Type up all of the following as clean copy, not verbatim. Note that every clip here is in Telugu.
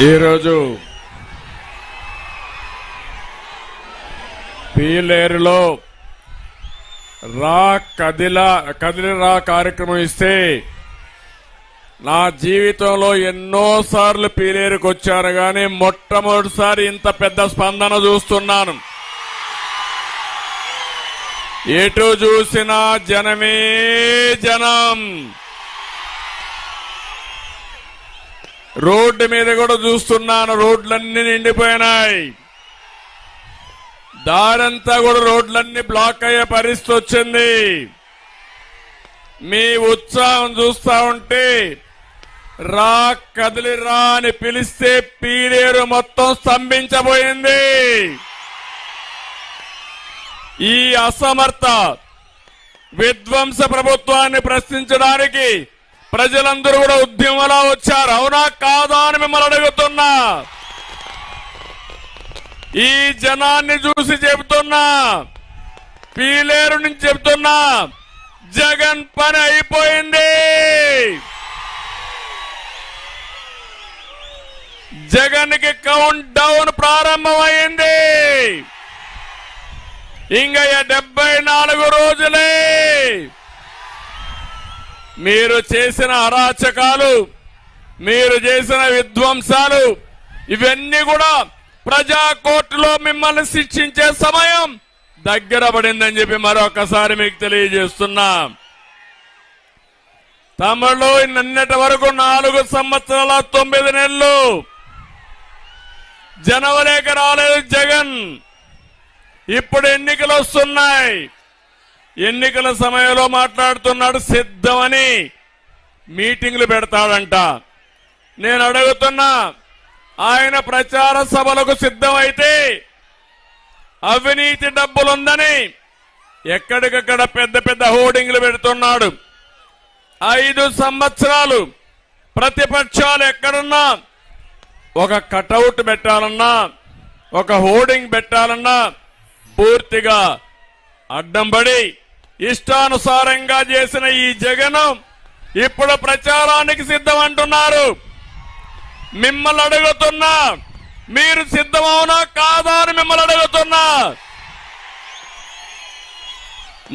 ఈరోజు పీలేరులో కదిలిరా కార్యక్రమం ఇస్తే నా జీవితంలో ఎన్నోసార్లు పీలేరుకు వచ్చాను కానీ మొట్టమొదటిసారి ఇంత పెద్ద స్పందన చూస్తున్నాను. ఎటు చూసినా జనమే జనం. రోడ్డు మీద కూడా చూస్తున్నాను, రోడ్లన్నీ నిండిపోయినాయి. దారంతా కూడా రోడ్లన్నీ బ్లాక్ అయ్యే పరిస్థితి వచ్చింది. మీ ఉత్సాహం చూస్తా ఉంటే కదిలిరా అని పిలిస్తే పీలేరు మొత్తం స్తంభించబోయింది. ఈ అసమర్థ విధ్వంస ప్రభుత్వాన్ని ప్రశ్నించడానికి ప్రజలందరూ కూడా ఉద్యమంలో వచ్చారు. అవునా కాదా అని మిమ్మల్ని అడుగుతున్నా. ఈ జనాన్ని చూసి చెబుతున్నా, పీలేరు నుంచి చెబుతున్నా, జగన్ పని అయిపోయింది. జగన్ కి కౌంట్ డౌన్ ప్రారంభమైంది. ఇంకా 74 రోజులే. మీరు చేసిన అరాచకాలు, మీరు చేసిన విధ్వంసాలు ఇవన్నీ కూడా ప్రజా కోర్టులో మిమ్మల్ని శిక్షించే సమయం దగ్గర పడిందని చెప్పి మరొకసారి మీకు తెలియజేస్తున్నా. తమలో నిన్నటి వరకు 4 సంవత్సరాల 9 నెలలు జనవరికి రాలేదు జగన్. ఇప్పుడు ఎన్నికలు వస్తున్నాయి. ఎన్నికల సమయంలో మాట్లాడుతున్నాడు, సిద్ధమని మీటింగ్లు పెడతాడంట. నేను అడుగుతున్నా, ఆయన ప్రచార సభలకు సిద్ధమైతే అవినీతి డబ్బులుందని ఎక్కడికక్కడ పెద్ద పెద్ద హోర్డింగ్లు పెడుతున్నాడు. 5 సంవత్సరాలు ప్రతిపక్షాలు ఎక్కడున్నా ఒక కటౌట్ పెట్టాలన్నా, ఒక హోర్డింగ్ పెట్టాలన్నా పూర్తిగా అడ్డం పడి ఇష్టానుసారంగా చేసిన ఈ జగన్ ఇప్పుడు ప్రచారానికి సిద్ధం అంటున్నారు. మిమ్మల్ని అడుగుతున్నా, మీరు సిద్ధమవునా కాదా అని మిమ్మల్ని అడుగుతున్నా.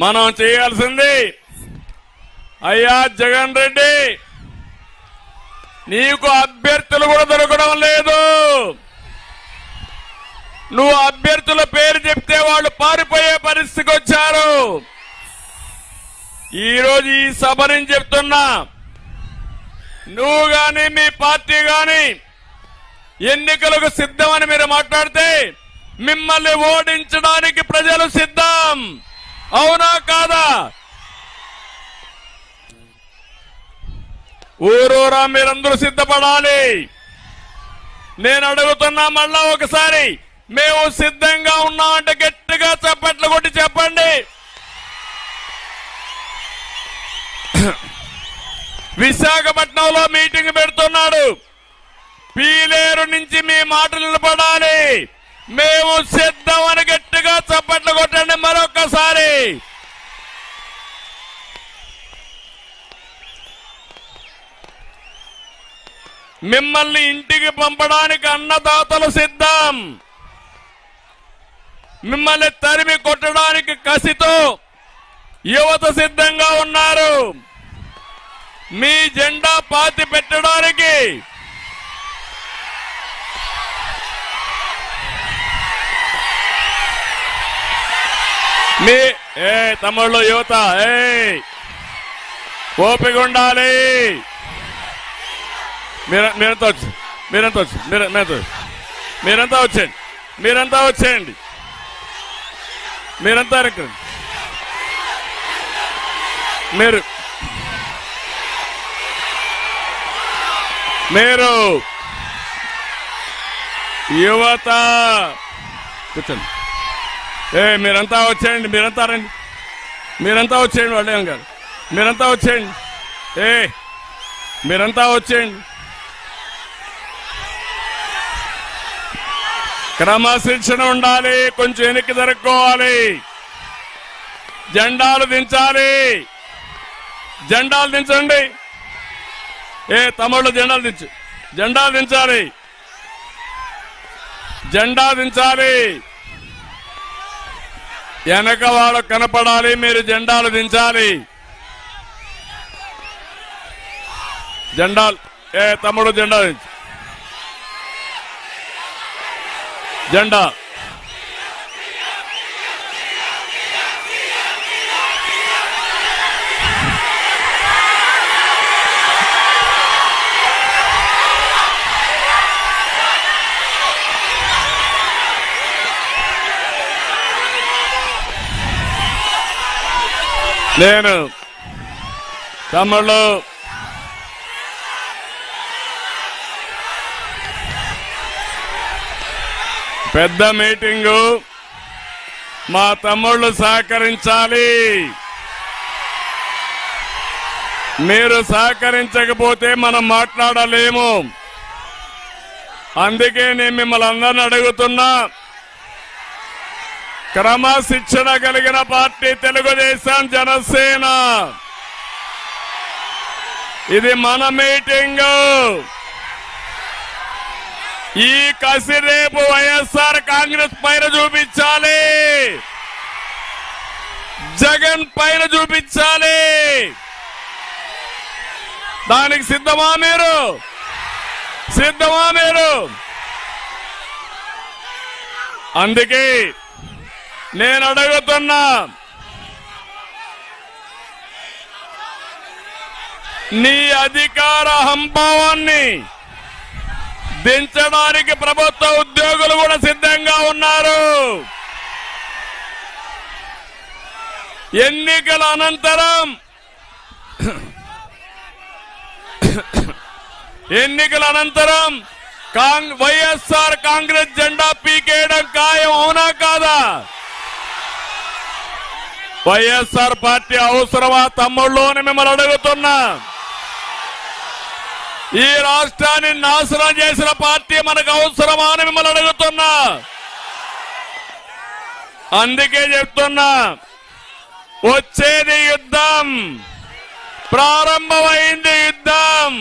మనం చేయాల్సింది, అయ్యా జగన్ రెడ్డి, నీకు అభ్యర్థులు కూడా దొరకడం లేదు. నువ్వు అభ్యర్థుల పేరు చెప్తే వాళ్ళు పారిపోయే పరిస్థితికి వచ్చారు. ఈరోజు ఈ సభ నుంచి చెప్తున్నా, నువ్వు గాని మీ పార్టీ గాని ఎన్నికలకు సిద్ధమని మీరు మాట్లాడితే మిమ్మల్ని ఓడించడానికి ప్రజలు సిద్ధం. అవునా కాదా? ఊరూరా మీరందరూ సిద్ధపడాలి. నేను అడుగుతున్నా మళ్ళా ఒకసారి, మేము సిద్ధంగా ఉన్నామంటే గట్టిగా చప్పట్లు కొట్టి చెప్పండి. విశాఖపట్నంలో మీటింగ్ పెడుతున్నాడు. పీలేరు నుంచి మీ మాటలు నిలబడాలి. మేము సిద్ధమని గట్టిగా చప్పట్లు కొట్టండి మరొక్కసారి. మిమ్మల్ని ఇంటికి పంపడానికి అన్నదాతలు సిద్ధం. మిమ్మల్ని తరిమి కొట్టడానికి కసితో యువత సిద్ధంగా ఉన్నారు. మీ జెండా పాతి పెట్టడానికి మీ తమ్ముళ్ళు యువత ఓపిక ఉండాలి. మీరంతా వచ్చేయండి. మీరంతా మీరు యువత కూర్చోండి. మీరంతా వచ్చేయండి. మీరంతా వచ్చేయండి. వాళ్ళేం కాదు. మీరంతా వచ్చేయండి. క్రమశిక్షణ ఉండాలి. కొంచెం వెనక్కి జరుపుకోవాలి. జెండాలు దించాలి. జెండాలు దించండి. తమ్ముళ్ళు జెండాలు దించాలి. జెండా దించాలి. వెనక వాళ్ళు కనపడాలి, మీరు జెండాలు దించాలి. జెండాలు తమ్ముడు జెండా దించు. జెండా నేను తమ్ముళ్ళు పెద్ద మీటింగు, మా తమ్ముళ్ళు సహకరించాలి. మీరు సహకరించకపోతే మనం మాట్లాడలేము. అందుకే నేను మిమ్మల్ని అందరిని అడుగుతున్నా, క్రమశిక్షణ కలిగిన పార్టీ తెలుగుదేశం జనసేన. ఇది మన మీటింగు. ఈ కసి రేపు వైఎస్ఆర్ కాంగ్రెస్ పైన చూపించాలి, జగన్ పైన చూపించాలి. దానికి సిద్ధమా మీరు? సిద్ధమా మీరు? అందుకే నేను అడుగుతున్నా, నీ అధికార హంభావాన్ని దించడానికి ప్రభుత్వ ఉద్యోగులు కూడా సిద్ధంగా ఉన్నారు. ఎన్నికల అనంతరం వైఎస్ఆర్ కాంగ్రెస్ జెండా పీకేయడం ఖాయం, అవునా కాదా? వైఎస్ఆర్ పార్టీ అవసరమా తమ్ముళ్ళు అని మిమ్మల్ని అడుగుతున్నా. ఈ రాష్ట్రాన్ని నాశనం చేసిన పార్టీ మనకు అవసరమా అని మిమ్మల్ని అడుగుతున్నా. అందుకే చెప్తున్నా, వచ్చేది యుద్ధం, ప్రారంభమైంది యుద్ధం.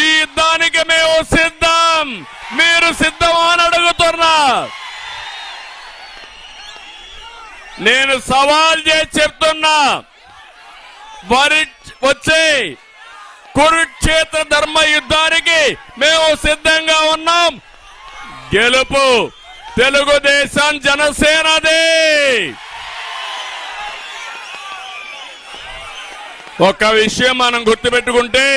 ఈ యుద్ధానికి మేము సిద్ధం, మీరు సిద్ధమా అని అడుగుతున్నా. నేను సవాల్ చేసి చెప్తున్నా, వచ్చే కురుక్షేత్ర ధర్మ యుద్ధానికి మేము సిద్ధంగా ఉన్నాం. గెలుపు తెలుగుదేశం జనసేనది. ఒక విషయం మనం గుర్తుపెట్టుకుంటే,